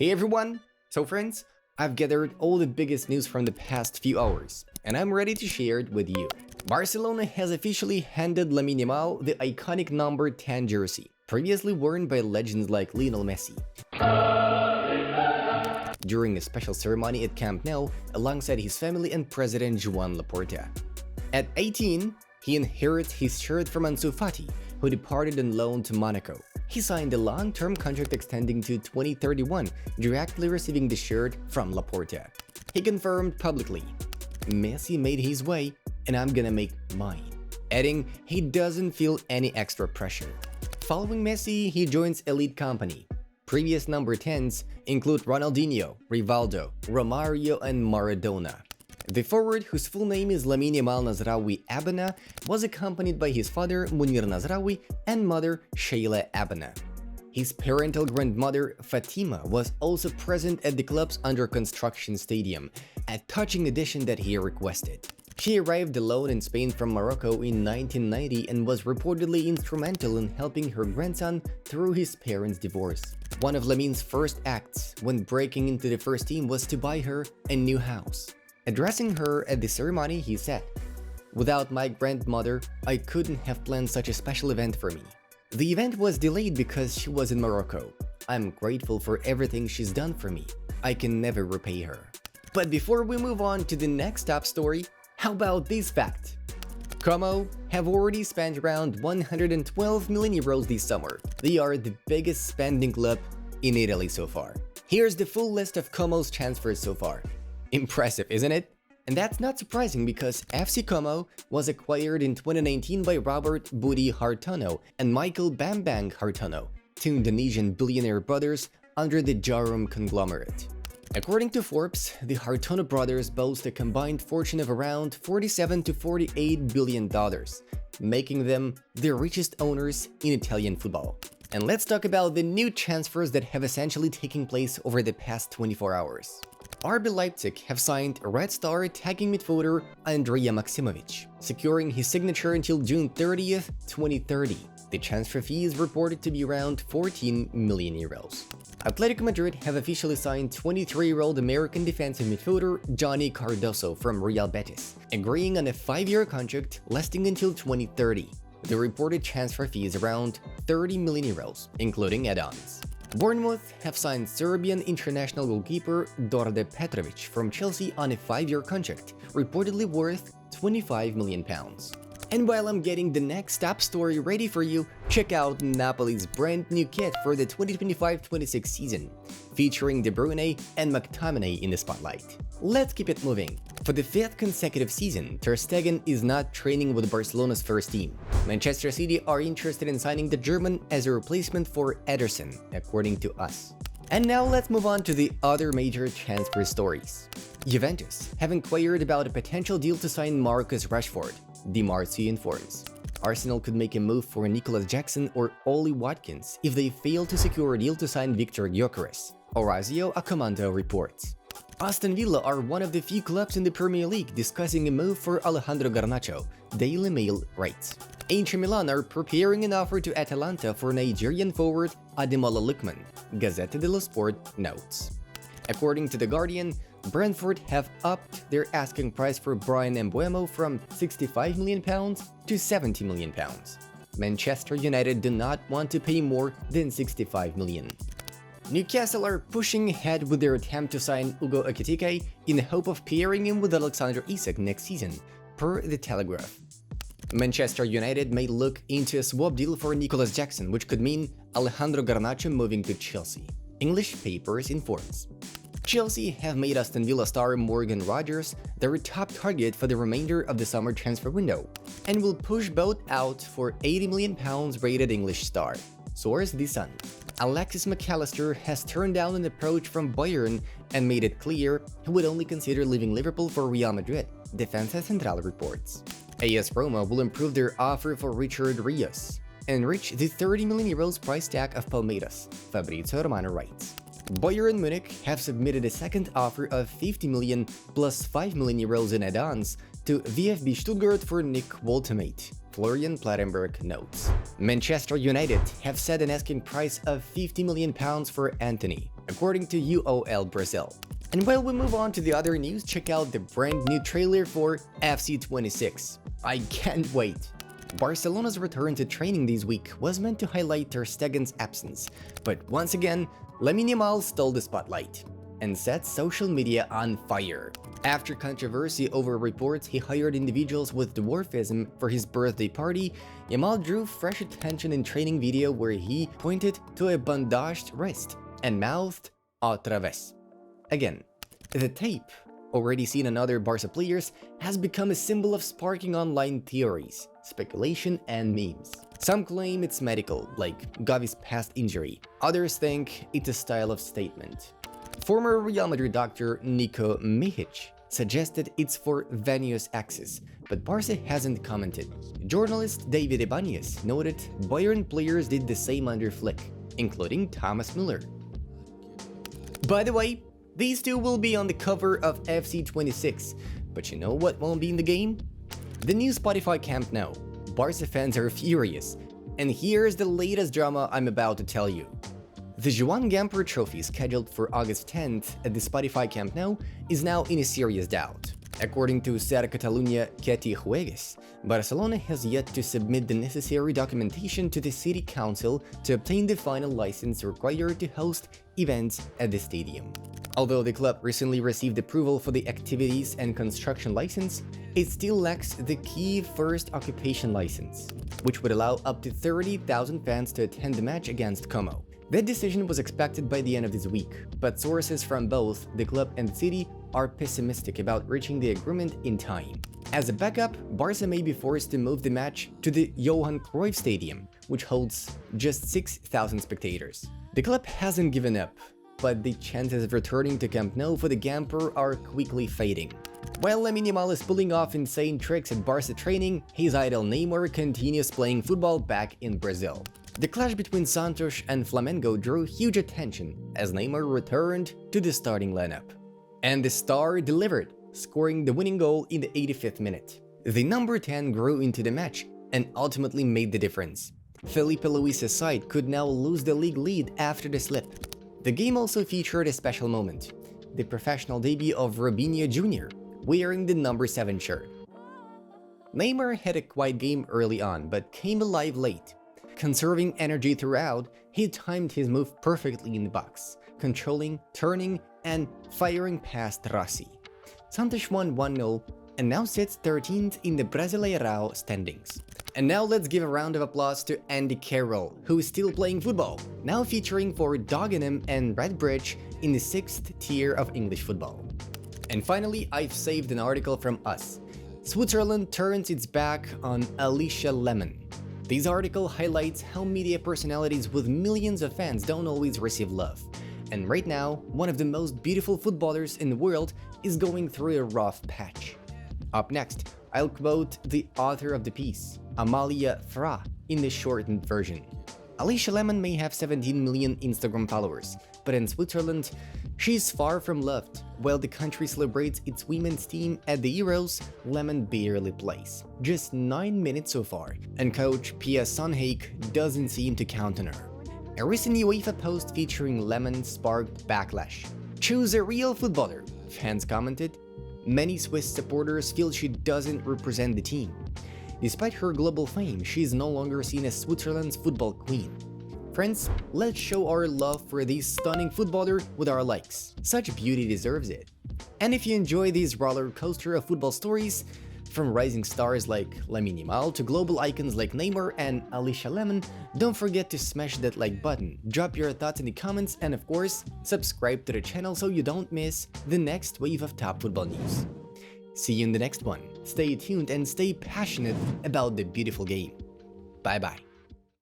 Hey everyone! So friends, I've gathered all the biggest news from the past few hours, and I'm ready to share it with you. Barcelona has officially handed Lamine Yamal the iconic number 10 jersey, previously worn by legends like Lionel Messi. During a special ceremony at Camp Nou alongside his family and president Joan Laporta. At 18, he inherits his shirt from Ansu Fati, who departed on loan to Monaco. He signed a long-term contract extending to 2031, directly receiving the shirt from Laporta. He confirmed publicly, "Messi made his way, and I'm gonna make mine," adding he doesn't feel any extra pressure. Following Messi, he joins elite company. Previous number 10s include Ronaldinho, Rivaldo, Romario, and Maradona. The forward, whose full name is Lamine Yamal Nazraoui Abana, was accompanied by his father Munir Nazraoui and mother Sheila Abana. His parental grandmother Fatima was also present at the club's under-construction stadium, a touching addition that he requested. She arrived alone in Spain from Morocco in 1990 and was reportedly instrumental in helping her grandson through his parents' divorce. One of Lamine's first acts when breaking into the first team was to buy her a new house. Addressing her at the ceremony, he said, "Without my grandmother, I couldn't have planned such a special event for me. The event was delayed because she was in Morocco. I'm grateful for everything she's done for me. I can never repay her." But before we move on to the next top story, how about this fact? Como have already spent around 112 million euros this summer. They are the biggest spending club in Italy so far. Here's the full list of Como's transfers so far. Impressive, isn't it? And that's not surprising because FC Como was acquired in 2019 by Robert Budi Hartono and Michael Bambang Hartono, two Indonesian billionaire brothers under the Jarum conglomerate. According to Forbes, the Hartono brothers boast a combined fortune of around $47 to $48 billion, making them the richest owners in Italian football. And let's talk about the new transfers that have essentially taken place over the past 24 hours. RB Leipzig have signed Red Star attacking midfielder Andrija Maksimovic, securing his signature until June 30th, 2030. The transfer fee is reported to be around 14 million euros. Atletico Madrid have officially signed 23-year-old American defensive midfielder Johnny Cardoso from Real Betis, agreeing on a 5-year contract lasting until 2030. The reported transfer fee is around 30 million euros, including add-ons. Bournemouth have signed Serbian international goalkeeper Đorđe Petrovic from Chelsea on a 5-year contract, reportedly worth £25 million. And while I'm getting the next top story ready for you, check out Napoli's brand new kit for the 2025-26 season, featuring De Bruyne and McTominay in the spotlight. Let's keep it moving. For the 5th consecutive season, Ter Stegen is not training with Barcelona's first team. Manchester City are interested in signing the German as a replacement for Ederson, according to us. And now let's move on to the other major transfer stories. Juventus have inquired about a potential deal to sign Marcus Rashford, Di Marzio informs. Arsenal could make a move for Nicolas Jackson or Ollie Watkins if they fail to secure a deal to sign Victor Gyökeres, Orazio Accomando reports. Aston Villa are one of the few clubs in the Premier League discussing a move for Alejandro Garnacho, Daily Mail writes. Inter Milan are preparing an offer to Atalanta for Nigerian forward Ademola Lookman, Gazzetta dello Sport notes. According to The Guardian, Brentford have upped their asking price for Brian Mbeumo from £65 million to £70 million. Manchester United do not want to pay more than £65 million. Newcastle are pushing ahead with their attempt to sign Ugo Ekitike in the hope of pairing him with Alexander Isak next season, per The Telegraph. Manchester United may look into a swap deal for Nicolas Jackson, which could mean Alejandro Garnacho moving to Chelsea. English Papers informs. Chelsea have made Aston Villa star Morgan Rogers their top target for the remainder of the summer transfer window, and will push both out for £80 million rated English star. Source The Sun. Alexis McAllister has turned down an approach from Bayern and made it clear he would only consider leaving Liverpool for Real Madrid, Defensa Central reports. AS Roma will improve their offer for Richard Rios and reach the 30 million euros price tag of Palmeiras, Fabrizio Romano writes. Bayern Munich have submitted a second offer of 50 million plus 5 million euros in add-ons to VfB Stuttgart for Nick Woltemate, Florian Plettenberg notes. Manchester United have set an asking price of £50 million for Anthony, according to UOL Brazil. And while we move on to the other news, check out the brand new trailer for FC26. I can't wait! Barcelona's return to training this week was meant to highlight Ter Stegen's absence, but once again, Lamine Yamal stole the spotlight and set social media on fire. After controversy over reports he hired individuals with dwarfism for his birthday party, Yamal drew fresh attention in training video where he pointed to a bandaged wrist and mouthed "otra vez." Again, the tape, already seen on other Barca players, has become a symbol of sparking online theories, speculation, and memes. Some claim it's medical, like Gavi's past injury. Others think it's a style of statement. Former Real Madrid doctor Nico Mihic suggested it's for venous access, but Barca hasn't commented. Journalist David Ibanez noted Bayern players did the same under Flick, including Thomas Müller. By the way, these two will be on the cover of FC26, but you know what won't be in the game? The new Spotify Camp Nou. Barca fans are furious, and here's the latest drama I'm about to tell you. The Joan Gamper Trophy, scheduled for August 10th at the Spotify Camp Nou, is now in a serious doubt. According to Ser Catalunya Ketty Juegues, Barcelona has yet to submit the necessary documentation to the city council to obtain the final license required to host events at the stadium. Although the club recently received approval for the activities and construction license, it still lacks the key first occupation license, which would allow up to 30,000 fans to attend the match against Como. That decision was expected by the end of this week, but sources from both the club and the city are pessimistic about reaching the agreement in time. As a backup, Barca may be forced to move the match to the Johan Cruyff Stadium, which holds just 6,000 spectators. The club hasn't given up, but the chances of returning to Camp Nou for the Gamper are quickly fading. While Lamine Yamal is pulling off insane tricks at Barca training, his idol Neymar continues playing football back in Brazil. The clash between Santos and Flamengo drew huge attention as Neymar returned to the starting lineup. And the star delivered, scoring the winning goal in the 85th minute. The number 10 grew into the match and ultimately made the difference. Felipe Luis's side could now lose the league lead after the slip. The game also featured a special moment, the professional debut of Robinho Jr., wearing the number 7 shirt. Neymar had a quiet game early on, but came alive late. Conserving energy throughout, he timed his move perfectly in the box, controlling, turning, and firing past Rossi. Santos won 1-0 and now sits 13th in the Brasileirão standings. And now let's give a round of applause to Andy Carroll, who is still playing football, now featuring for Dagenham and Redbridge in the 6th tier of English football. And finally, I've saved an article from Us. Switzerland turns its back on Alisha Lehmann. This article highlights how media personalities with millions of fans don't always receive love. And right now, one of the most beautiful footballers in the world is going through a rough patch. Up next, I'll quote the author of the piece, Amalia Fra, in the shortened version. Alisha Lehmann may have 17 million Instagram followers, but in Switzerland, she's far from loved. While the country celebrates its women's team at the Euros, Lehmann barely plays. Just 9 minutes so far, and coach Pia Sundhage doesn't seem to count on her. A recent UEFA post featuring Lehmann sparked backlash. "Choose a real footballer," fans commented. Many Swiss supporters feel she doesn't represent the team. Despite her global fame, she is no longer seen as Switzerland's football queen. Friends, let's show our love for this stunning footballer with our likes. Such beauty deserves it. And if you enjoy these roller coaster of football stories, from rising stars like Lamine Yamal to global icons like Neymar and Alisha Lehmann, don't forget to smash that like button, drop your thoughts in the comments, and of course, subscribe to the channel so you don't miss the next wave of top football news. See you in the next one. Stay tuned and stay passionate about the beautiful game. Bye bye.